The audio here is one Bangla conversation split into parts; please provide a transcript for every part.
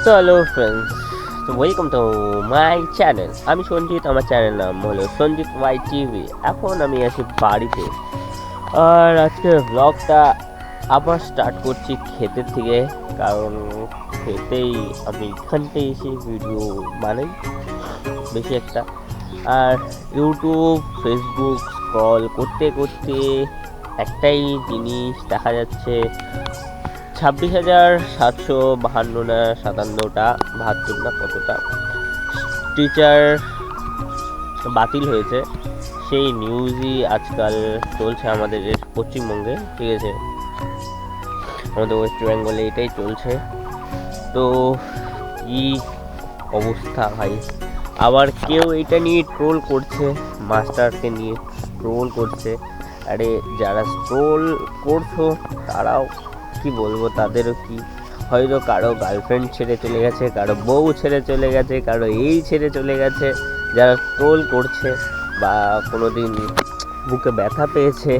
তো হ্যালো ফ্রেন্ডস, তো ওয়েলকাম টু মাই চ্যানেল। আমি সঞ্জিত, আমার চ্যানেল নাম হলো সঞ্জিত ওয়াই টিভি। এখন আমি আছি বাড়িতে, আর আজকের ব্লগটা আবার স্টার্ট করছি ক্ষেতের থেকে, কারণ খেতেই আমি এখানটাই এসে ভিডিও বানাই বেশি একটা। আর ইউটিউব ফেসবুক স্ক্রল করতে করতে একটাই জিনিস দেখা যাচ্ছে, 26,752 না 57টা 72 না কতটা টিচার বাতিল হয়েছে, সেই নিউজই আজকাল চলছে আমাদের পশ্চিমবঙ্গে। ঠিক আছে, আমাদের ওয়েস্ট বেঙ্গলে এটাই চলছে। তো কি অবস্থা ভাই, আবার কেউ এটা নিয়ে ট্রোল করছে, মাস্টারকে নিয়ে ট্রোল করছে। আরে যারা ট্রোল করছো তারাও কি বলবো, তাদেরও কি হয়তো কারো গার্লফ্রেন্ড ছেড়ে চলে গেছে, কারো বউ ছেড়ে চলে গেছে, কারো এই ছেড়ে চলে গেছে। যারা ট্রোল করছে বা কোনো দিন বুকে ব্যথা পেয়েছে,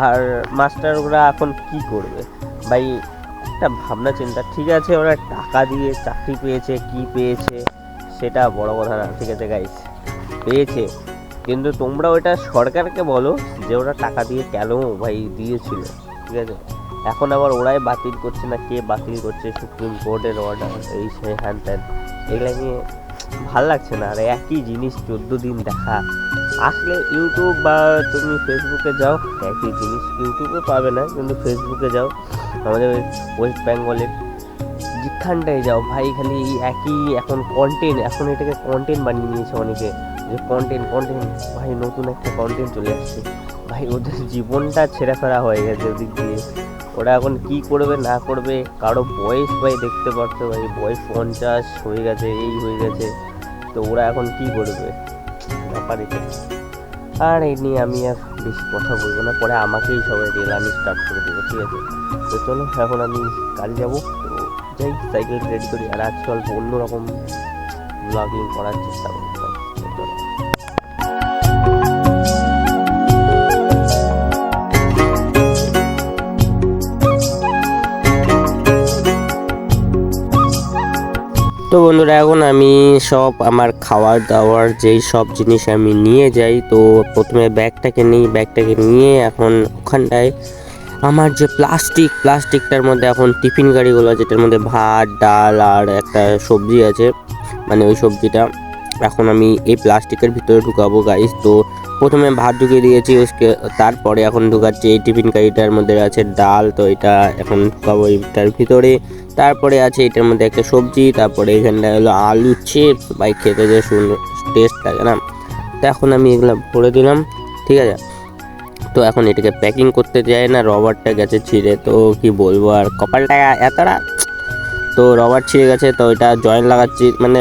আর মাস্টাররা এখন কি করবে ভাই, একটা ভাবনা চিন্তা। ঠিক আছে, ওরা টাকা দিয়ে চাকরি পেয়েছে, কি পেয়েছে সেটা বড় কথা না, ঠিক আছে গাইস, পেয়েছে, কিন্তু তোমরা ওটা সরকারকে বলো যে ওরা টাকা দিয়ে কেন ভাই দিয়েছিল। ঠিক আছে, এখন আবার ওরাই বাতিল করছে না, কে বাতিল করছে, সুপ্রিম কোর্টের অর্ডার, এই সে হ্যান ত্যান, এগুলো নিয়ে ভাল লাগছে না। আর একই জিনিস 14 দিন দেখা, আসলে ইউটিউব বা তুমি ফেসবুকে যাও, একই জিনিস ইউটিউবে পাবে না, কিন্তু ফেসবুকে যাও, আমাদের ওয়েস্ট বেঙ্গলের যেখানটায় যাও ভাই, খালি একই এখন কন্টেন্ট, এখন এটাকে কন্টেন্ট বানিয়ে নিয়েছে অনেকে, যে কন্টেন্ট ভাই, নতুন একটা কন্টেন্ট চলে আসছে ভাই, ওদের জীবনটা ছেঁড়াফেরা হয়ে গেছে ওদিক দিয়ে। ওরা এখন কি করবে না করবে, কারো বয়স ভাই দেখতে পারতো ভাই, বয়স 50 হয়ে গেছে, এই হয়ে গেছে, তো ওরা এখন কি করবে ব্যাপার এটা। আর এই নিয়ে আমি আর বেশি কথা বলবো না, পরে আমাকেই সবাই রেলানি স্টার্ট করে দেবো। ঠিক আছে, তো চলো এখন আমি কাজে যাবো, তো যাই সাইকেল রেডি করি, আর আজকে অল্প অন্যরকম ব্লগিং করার চেষ্টা করি। তো বন্ধুরা, এখন আমি সব আমার খাবার দাবার যেই সব জিনিস আমি নিয়ে যাই, তো প্রথমে ব্যাগটাকে নিয়ে এখন ওখানটায় আমার যে প্লাস্টিকটার মধ্যে এখন টিফিন গাড়িগুলো, যেটার মধ্যে ভাত ডাল আর একটা সবজি আছে, মানে ওই সবজিটা এখন আমি এই প্লাস্টিকের ভিতরে ঢুকাবো গাইস। তো প্রথমে ভাত ঢুকিয়ে দিয়েছি, তারপরে এখন ঢুকাচ্ছি এই টিফিন গাড়িটার মধ্যে আছে ডাল, তো এটা এখন ঢুকাবো এইটার ভিতরে। তারপরে আছে এটার মধ্যে একটা সবজি, তারপরে এখানটা হলো আলু চিপস, ভাই খেতে যে সুন্দর টেস্ট লাগে না। তো এখন আমি এগুলো ভরে দিলাম। ঠিক আছে, তো এখন এটাকে প্যাকিং করতে যায় না, রবারটা গেছে ছিঁড়ে, তো কি বলবো আর, কপালটা এতটা, তো রবার ছিঁড়ে গেছে, তো এটা জয়েন্ট লাগাচ্ছি, মানে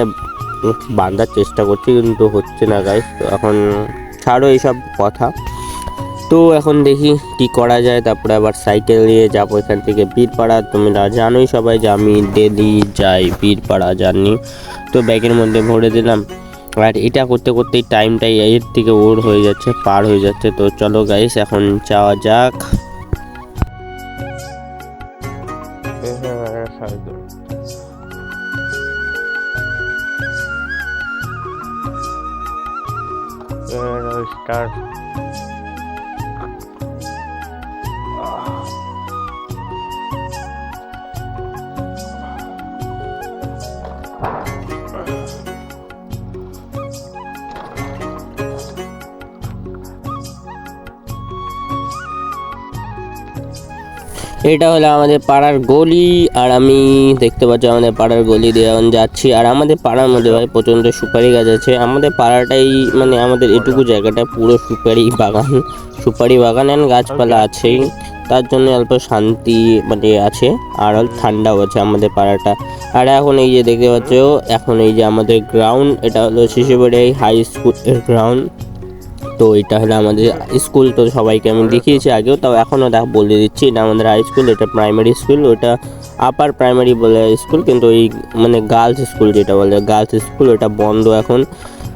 বাঁধার চেষ্টা করছি, কিন্তু হচ্ছে না গাইস। তো এখন ছাড়ো এইসব কথা, তো এখন দেখি কি করা যায়। তারপরে আবার সাইকেল নিয়ে যাবো এখান থেকে বীরপাড়া, তোমরা জানোই সবাই যে আমি ডেলি যাই বীরপাড়া জার্নি। তো ব্যাগের মধ্যে ভরে দিলাম, আর এটা করতে করতেই টাইমটাই এর থেকে পার হয়ে যাচ্ছে। তো চলো গাইস এখন যাওয়া যাক। স্টার্ট এটা হলো আমাদের পাড়ার গলি, আর আমি দেখতে পাচ্ছি আমাদের পাড়ার গলি দিয়ে এখন যাচ্ছি। আর আমাদের পাড়ার মধ্যে ভাই প্রচণ্ড সুপারি গাছ আছে, আমাদের পাড়াটাই মানে আমাদের এটুকু জায়গাটা পুরো সুপারি বাগান এন্ড গাছপালা আছেই, তার জন্য অল্প শান্তি মানে আছে, আর ঠান্ডাও আছে আমাদের পাড়াটা। আর এখন এই যে দেখতে পাচ্ছ, এখন এই যে আমাদের গ্রাউন্ড, এটা হলো শিশুবাড়ি হাই স্কুলের গ্রাউন্ড। তো এটা হলো আমাদের স্কুল, তো সবাইকে আমি দেখিয়েছি আগেও, তাও এখনও বলে দিচ্ছি, এটা আমাদের হাই স্কুল, এটা প্রাইমারি স্কুল, ওটা আপার প্রাইমারি বলে স্কুল, কিন্তু এই মানে গার্লস স্কুল যেটা বলে গার্লস স্কুল, ওটা বন্ধ এখন।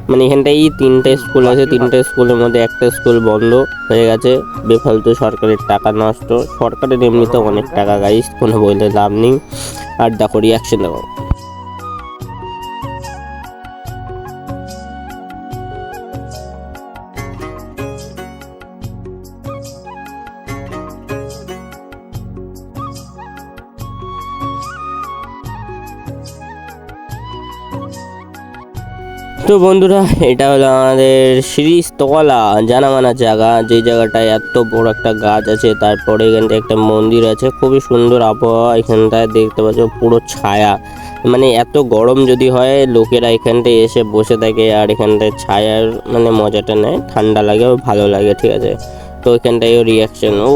মানে এখানটাই 3টে স্কুল আছে, 3টে স্কুলের মধ্যে একটা স্কুল বন্ধ হয়ে গেছে, বেফালতু সরকারের টাকা নষ্ট, সরকারের এমনিতে অনেক টাকা গাইস, কোনো বলতে লাভ নেই। আর দেখো রিয়াকশন দেখো। তো বন্ধুরা, এটা হলো আমাদের শিরিষতলা জানামানা জায়গা, যে জায়গাটায় এত বড় একটা গাছ আছে, তারপরে এখানটায় একটা মন্দির আছে, খুবই সুন্দর আবহাওয়া এখানটায় দেখতে পাচ্ছ, পুরো ছায়া, মানে এত গরম যদি হয় লোকেরা এখানটায় এসে বসে থাকে আর এখানটায় ছায়ার মানে মজাটা নেয়, ঠান্ডা লাগে ও ভালো লাগে, ঠিক আছে। তো এখানটায় রিয়াকশন ও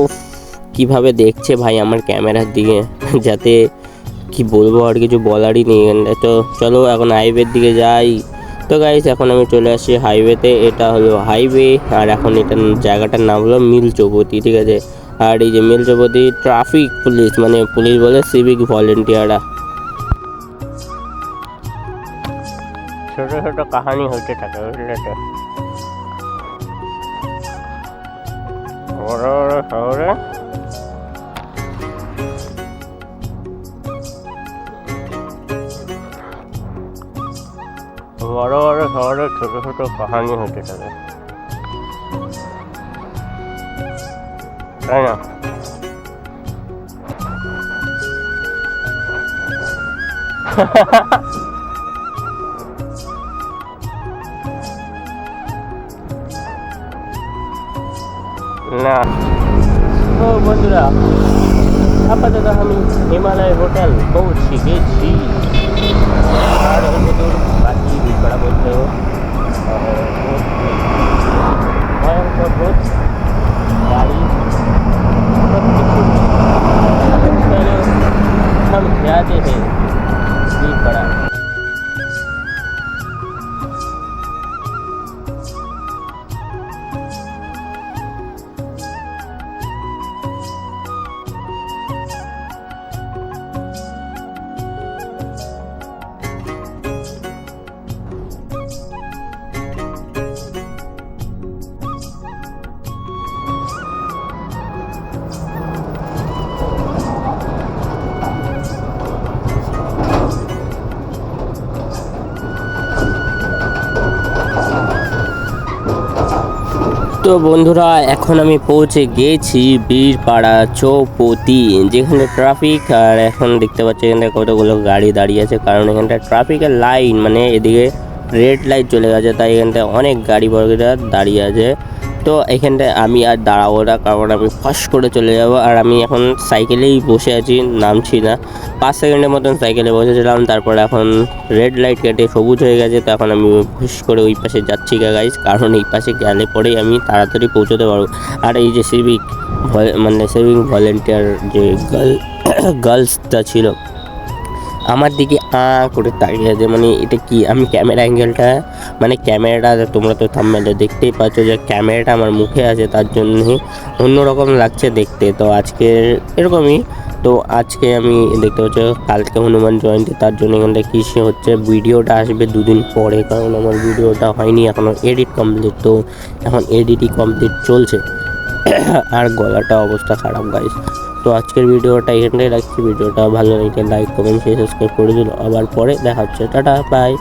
কিভাবে দেখছে ভাই আমার ক্যামেরার দিকে, যাতে কি বলবো আর কিছু বলারই নেই এখানটায়। তো চলো এখন হাইওয়ের দিকে যাই। তো গাইস এখন আমি চলে আসছি হাইওয়েতে, এটা হলো হাইওয়ে, আর এখন এটা জায়গাটার নাম হলো মিলচৌপতি, ঠিক আছে। আর এই যে মিলচৌপতি ট্রাফিক পুলিশ, মানে পুলিশ বলে সিভিক ভলেন্টিয়াররা, ছোট ছোট কাহানি হতে থাকে, বুঝলে তো। বড় বড় শহরে বড় বড় শহরে ছোট ছোট কাহানি হতে থাকে, তাই না? না। তো বন্ধুরা, আপাতত আমি হিমালয় হোটেল পৌঁছে গেছি, আর বাকি বিছড়া বলতেও ভয়ঙ্কর রোদ, গাড়ি सब हम जाते हैं बीरपड़ा। তো বন্ধুরা, এখন আমি পৌঁছে গেছি বীরপাড়া চৌপতি, যেখানে ট্রাফিক, আর এখন দেখতে পাচ্ছি এখানে কতগুলো গাড়ি দাঁড়িয়ে আছে, কারণ এখানটা ট্রাফিকের লাইন, মানে এদিকে রেড লাইট চলে গেছে, তাই এখানটায় অনেক গাড়ি বর্গীরা দাঁড়িয়ে আছে। তো এখানটায় আমি আর দাঁড়াবো না, কারণ আমি ফাঁস করে চলে যাব। আর আমি এখন সাইকেলেই বসে আছি, নামছি না। 5 সেকেন্ডের মতন সাইকেলে বসেছিলাম, তারপর এখন রেড লাইট কেটে সবুজ হয়ে গেছে, তো এখন আমি ফুস করে ওই পাশে যাচ্ছি গাইস, কারণ এই পাশে গেলে পরেই আমি তাড়াতাড়ি পৌঁছতে পারবো। আর এই যে সিভিক মানে সিভিক ভলেন্টিয়ার যে গার্লসটা ছিল আমার দিকে করে তাকিয়ে আছে, মানে এটা কি, আমি ক্যামেরা অ্যাঙ্গেলটা, মানে ক্যামেরাটা তোমরা তো থাম্বনেলে দেখতেই পাচ্ছ যে ক্যামেরাটা আমার মুখে আছে, তার জন্যে অন্যরকম লাগছে দেখতে। তো আজকে এরকমই। তো আজকে আমি দেখতে পাচ্ছ কালকে হনুমান জয়ন্তী, তার জন্য এখানটা কৃষি হচ্ছে, ভিডিওটা আসবে 2 দিন পরে, কারণ আমার ভিডিওটা হয়নি এখনও এডিট কমপ্লিট, তো এখন এডিটই কমপ্লিট চলছে। আর গলাটা অবস্থা খারাপ গাইস। তো আজকের ভিডিওটা এখানটাই রাখছি, ভিডিওটা ভালো লাগলে লাইক কমেন্ট শেয়ার সাবস্ক্রাইব করে দিল। আবার পরে দেখা হচ্ছে, টাটা বাই।